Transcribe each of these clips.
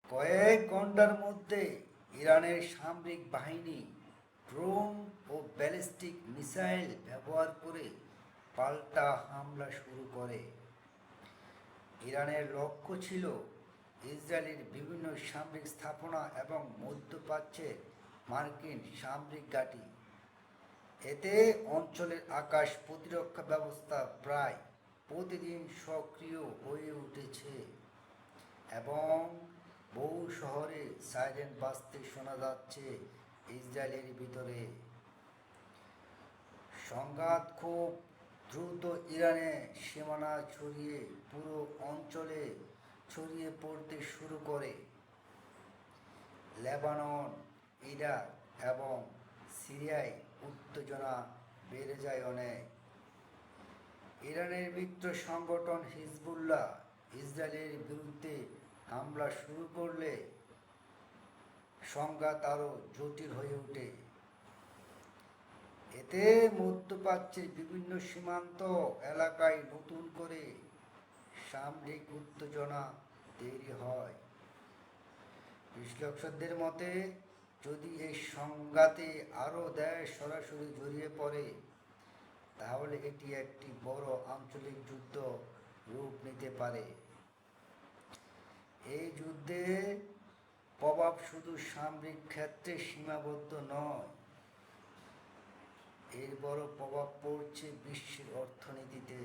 কয়েক ঘন্টার মধ্যে ইরানের সামরিক বাহিনী ড্রোন ও ব্যালিস্টিক মিসাইল ব্যবহার করে পাল্টা হামলা শুরু করে। ইরানের লক্ষ্য ছিল ইসরায়েলের বিভিন্ন সামরিক স্থাপনা এবং মধ্যপ্রাচ্যের মার্কিন সামরিক ঘাঁটি। এতে অঞ্চলের আকাশ প্রতিরক্ষা ব্যবস্থা প্রায় প্রতিদিন সক্রিয় হয়ে উঠেছে এবং বহু শহরে সাইরেন বাজতে শোনা যাচ্ছে। ইসরায়েলের ভিতরে সংঘাত খুব দ্রুত ইরানের সীমানা ছড়িয়ে পুরো অঞ্চলে ছড়িয়ে পড়তে শুরু করে। লেবানন, ইরাক এবং সিরিয়ায় উত্তেজনা বেড়ে যায় অনেক। ইরানের মিত্র সংগঠন হিজবুল্লাহ ইসরায়েলের বিরুদ্ধে হামলা শুরু করলে সংঘাত আরও জটিল হয়ে ওঠে। এতে মধ্যপ্রাচ্যের বিভিন্ন সীমান্ত এলাকায় নতুন করে সামরিক উত্তেজনা তৈরি হয়। বিশ্লেষকদের মতে, যদি এই সংঘাতে আরও দেশ সরাসরি জড়িয়ে পড়ে, তাহলে এটি একটি বড় আঞ্চলিক যুদ্ধ রূপ নিতে পারে। এই যুদ্ধে প্রভাব শুধু সামরিক ক্ষেত্রে সীমাবদ্ধ নয়, এর বড় প্রভাব পড়ছে বিশ্বের অর্থনীতিতে।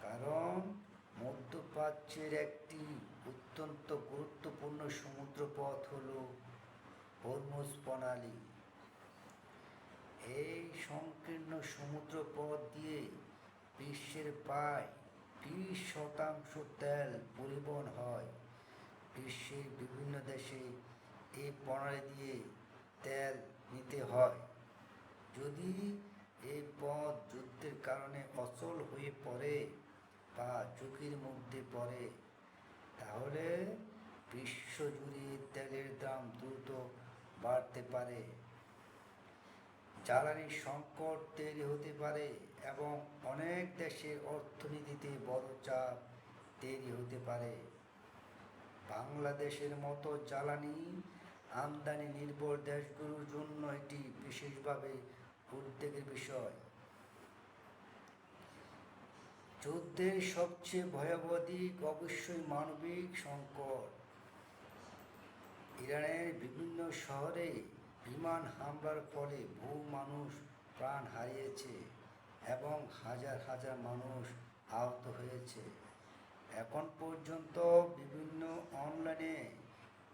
কারণ মধ্যপ্রাচ্যের একটি অত্যন্ত গুরুত্বপূর্ণ সমুদ্রপথ হল হরমুজ প্রণালী। এই সংকীর্ণ সমুদ্রপথ দিয়ে বিশ্বের প্রায় 20% তেল পরিবহন হয়। বিশ্বের বিভিন্ন দেশে এই প্রণালী দিয়ে তেল নিতে হয়। যদি এই পথ যুদ্ধের কারণে অচল হয়ে পড়ে বা ঝুঁকির মধ্যে পড়ে, তাহলে বিশ্বজুড়ে তেলের দাম দ্রুত বাড়তে পারে, জ্বালানি সংকট তৈরি হতে পারে এবং অনেক দেশের অর্থনীতিতে বড় চাপ তৈরি হতে পারে। বাংলাদেশের মতো জ্বালানি আমদানি নির্ভর দেশগুলোর জন্য এটি বিশেষভাবে উদ্বেগের বিষয়। যুদ্ধের সবচেয়ে ভয়াবহ দিক অবশ্যই মানবিক সংকট। ইরানের বিভিন্ন শহরে বিমান হামলার ফলে বহু মানুষ প্রাণ হারিয়েছে এবং হাজার হাজার মানুষ আহত হয়েছে। এখন পর্যন্ত বিভিন্ন অনলাইনে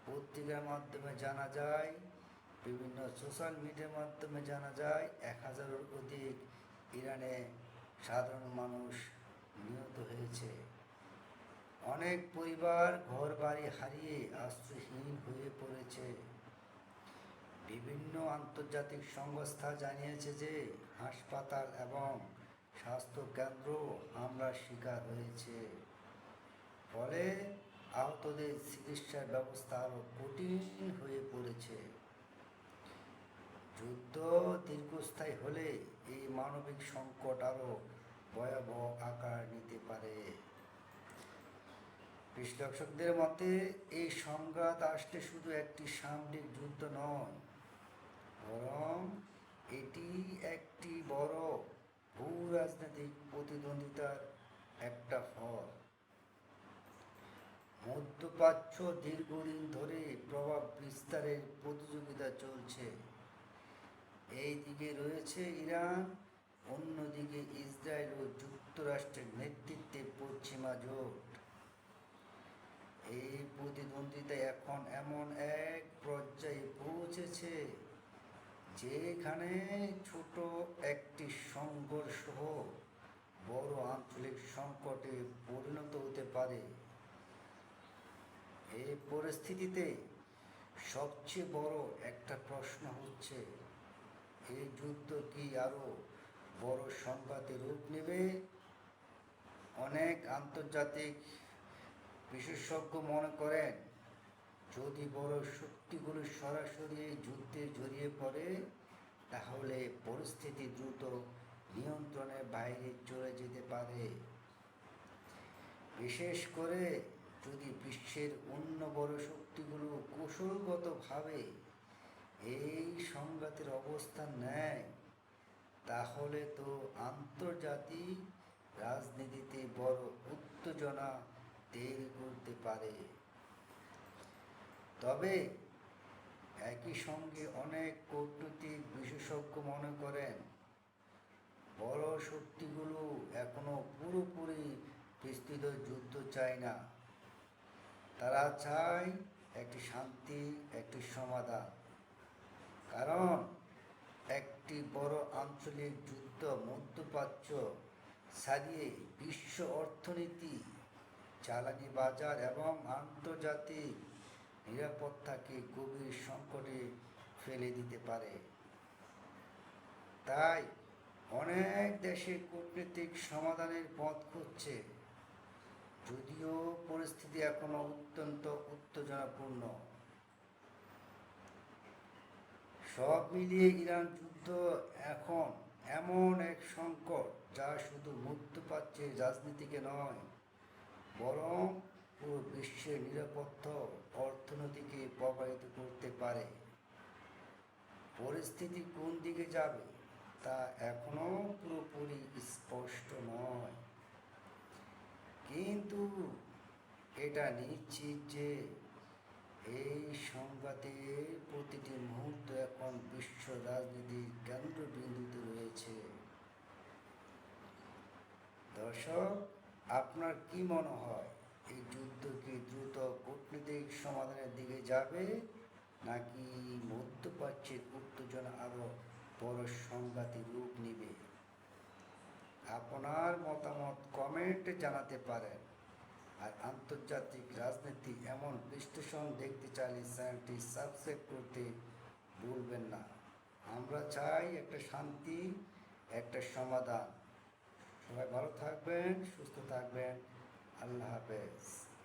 পত্রিকার মাধ্যমে জানা যায়, বিভিন্ন সোশ্যাল মিডিয়ার মাধ্যমে জানা যায় 1000-এর অধিক ইরানে সাধারণ মানুষ নিহত হয়েছে। অনেক পরিবার ঘর বাড়ি হারিয়ে আশ্রয়হীন হয়ে পড়েছে। বিভিন্ন আন্তর্জাতিক সংস্থা জানিয়েছে যে হাসপাতাল এবং স্বাস্থ্যকেন্দ্র হামলার শিকার হয়েছে। ফলে আহতদের চিকিৎসার ব্যবস্থা আরও কঠিন হয়ে পড়েছে। যুদ্ধ দীর্ঘস্থায়ী হলে এই মানবিক সংকট আরও ভয়াবহ আকার নিতে পারে। বিশ্লেষকদের মতে, এই সংঘাত আসলে শুধু একটি সামরিক যুদ্ধ নয়, বরং এটি একটি বড় ভূ রাজনৈতিক প্রতিদ্বন্দ্বিতার একটা ফল। মধ্যপ্রাচ্য দীর্ঘদিন ধরে প্রভাব বিস্তারের প্রতিযোগিতা চলছে। এই দিকে রয়েছে ইরান, অন্যদিকে ইসরায়েল ও যুক্তরাষ্ট্রের নেতৃত্বে পশ্চিমা জোট। এই প্রতিদ্বন্দ্বিতা এখন এমন এক পর্যায়ে পৌঁছেছে যেখানে ছোট একটি সংঘর্ষ বড় আঞ্চলিক সংকটে পরিণত হতে পারে। এই পরিস্থিতিতে সবচেয়ে বড় একটা প্রশ্ন হচ্ছে, এই যুদ্ধ কি আরও বড় সংঘাতে রূপ নেবে? অনেক আন্তর্জাতিক বিশেষজ্ঞ মনে করেন, যদি বড় শক্তিগুলো সরাসরি এই যুদ্ধে জড়িয়ে পড়ে, তাহলে পরিস্থিতি দ্রুত নিয়ন্ত্রণের বাইরে চলে যেতে পারে। বিশেষ করে যদি বিশ্বের অন্য বড় শক্তিগুলো কৌশলগতভাবে এই সংঘাতের অবস্থান নেয়, তাহলে তো আন্তর্জাতিক রাজনীতিতে বড় উত্তেজনা তৈরি করতে পারে। তবে একই সঙ্গে অনেক কূটনৈতিক বিশেষজ্ঞ মনে করেন, বড় শক্তিগুলো এখনো পুরোপুরি বিস্তৃত যুদ্ধ চায় না। তারা চায় একটি শান্তি, একটি সমাধান। কারণ একটি বড় আঞ্চলিক যুদ্ধ মধ্যপ্রাচ্য ছাড়িয়ে বিশ্ব অর্থনীতি, জ্বালানি বাজার এবং আন্তর্জাতিক নিরাপত্তাকে গভীর সংকটে ফেলে দিতে পারে। তাই অনেক দেশে কূটনৈতিক সমাধানের পথ খুঁজছে, যদিও পরিস্থিতি এখনো অত্যন্ত উত্তেজনাপূর্ণ। সব মিলিয়ে ইরান যুদ্ধ এখন এমন এক সংকট যা শুধু মধ্যপ্রাচ্যের রাজনীতিকে নয়, বরং পুরো বিশ্বের নিরাপত্তা অর্থনীতিকে প্রভাবিত করতে পারে। পরিস্থিতি কোন দিকে যাবে তা এখনো পুরোপুরি স্পষ্ট নয়, কিন্তু এটা নিশ্চিত যে এই সংঘাতের প্রতিটি মুহূর্ত এখন বিশ্ব রাজনীতির কেন্দ্রবিন্দুতে রয়েছে। দর্শক, আপনার কি মনে হয়, এই যুদ্ধ কি দ্রুত কূটনৈতিক সমাধানের দিকে যাবে, নাকি মধ্যপ্রাচ্যের উত্তেজনা আরও বড় সংঘাতে রূপ নেবে? আপনার মতামত কমেন্টে জানাতে পারেন। আর আন্তর্জাতিক রাজনীতি এমন বিশ্লেষণ দেখতে চাইলে চ্যানেলটি সাবস্ক্রাইব করতে ভুলবেন না। আমরা চাই একটা শান্তি, একটা সমাধান। সবাই ভালো থাকবেন, সুস্থ থাকবেন। আল্লাহ হাফেজ।